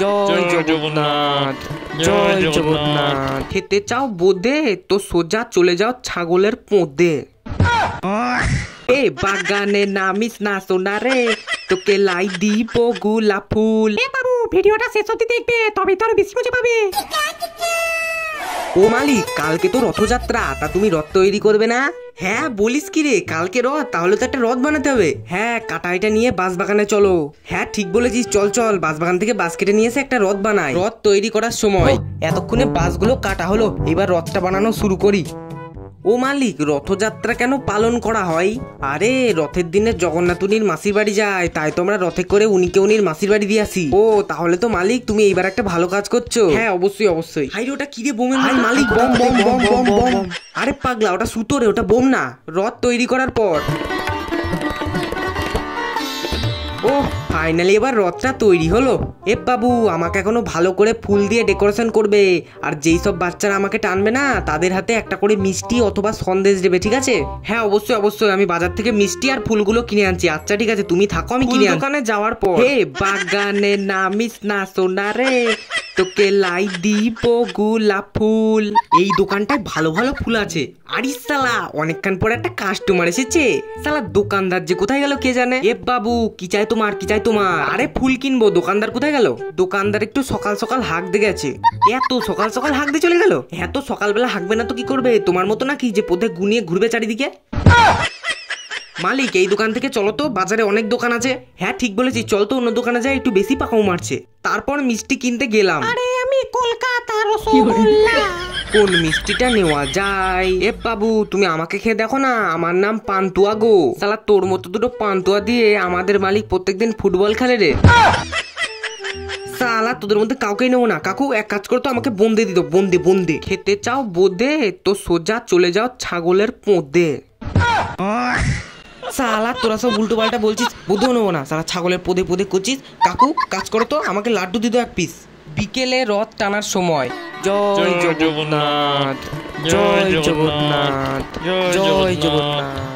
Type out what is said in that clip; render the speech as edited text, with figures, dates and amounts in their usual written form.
জয় জগন্নাথ, জয় জগন্নাথ। খেতে চাও বোদে তো সোজা চলে যাও ছাগলের পোঁদে। এ বাগানে নামিস না সোনারে, তোকে লাই দিব গোলাপ ফুল। এ বাবু, ভিডিওটা শেষ অবধি দেখবে, তবেই তো আরো বেশি মজা পাবে। ও মালিক, কালকে তো রথযাত্রা, তা তুমি রথ তৈরি করবে না? হ্যাঁ বলিস কি রে, কালকে রথ, তাহলে তো একটা রথ বানাতে হবে। হ্যাঁ, কাটাইটা নিয়ে বাঁশবাগানে চলো। হ্যাঁ ঠিক বলেছিস, চল চল, বাঁশবাগান থেকে বাঁশ কেটে নিয়ে এসে একটা রথ বানাই। রথ তৈরি করার সময় এতক্ষণে বাঁশগুলো কাটা হলো, এবার রথটা বানানো শুরু করি। ও মালিক, রথযাত্রা কেন পালন করা হয়? আরে রথের দিনে জগন্নাথুনির মাসির বাড়ি যায়, তাই তোমরা রথে করে উনির মাসির বাড়ি দিয়ে আসি। ও তাহলে তো মালিক তুমি এইবার একটা ভালো কাজ করছো। হ্যাঁ অবশ্যই অবশ্যই। হাই ওটা কি রে, বোমের মতো? মালিক বম বম বম বম বম। আরে পাগলা, ওটা সুতো রে, ওটা বোম না। রথ তৈরি করার পর ও ফাইনালি এবার রথটা তৈরি হলো। এ বাবু, আমাকে এখনো ভালো করে ফুল দিয়ে ডেকোরেশন করবে, আর যেই সব বাচ্চারা আমাকে টানবে না তাদের হাতে একটা করে মিষ্টি অথবা সন্দেশ দেবে, ঠিক আছে? হ্যাঁ অবশ্যই অবশ্যই, আমি বাজার থেকে মিষ্টি আর ফুলগুলো কিনে আনছি। আচ্ছা ঠিক আছে, তুমি থাকো, আমি কিনে দোকানে যাওয়ার পর। হে বাগানে নামিস না সোনারে, তোকে লাই দিব গোলাপ ফুল। এই দোকানটায় ভালো ভালো ফুল আছে। আরে শালা, অনেকক্ষণ পর একটা কাস্টমার এসেছে। শালা দোকানদার যে কোথায় গেল কে জানে। এ বাবু, কি চাই তোমার, কি চাই তোমার? আরে ফুল কিনবো। দোকানদার কোথায় গেল? দোকানদার একটু সকাল সকাল হাঁক দিয়ে গেছে। এত সকাল সকাল হাঁক দিয়ে চলে গেল? এত সকালবেলা হাঁকবে না তো কি করবে? তোমার মতো নাকি যে পথে গুনিয়ে ঘুরবে চারিদিকে? মালিক, এই দোকান থেকে চলো তো, বাজারে অনেক দোকান আছে। হ্যাঁ ঠিক বলেছি, চল তো অন্য দোকানে যাই, একটু বেশি পাকাও মারছে। তারপর মিষ্টি কিনতে গেলাম। আরে আমি কলকাতা রসগোল্লা। কোন মিষ্টিটা নেওয়া যায়? এ বাবু, তুমি আমাকে খেয়ে দেখো না, আমার নাম পান্তুয়া গো। শালা তোর মতো দুটো পান্তুয়া দিয়ে আমাদের মালিক প্রত্যেকদিন ফুটবল খেলে রে। শালা তোদের মধ্যে কাউকেই নেবো না। কাকু এক কাজ করতো, আমাকে বন্দে দিত, বন্দে বন্দে। খেতে চাও বোদে তো সোজা চলে যাও ছাগলের পোঁদে। শালা তোরা সব উল্টো পাল্টা বলছিস, বোধেও নেবো না। শালা ছাগলের পোদে পোদে করছিস। কাকু কাজ করো তো, আমাকে লাড্ডু দিত এক পিস। বিকেলে রথ টানার সময় জয় জগন্নাথ, জয় জগন্নাথ, জয় জগন্নাথ।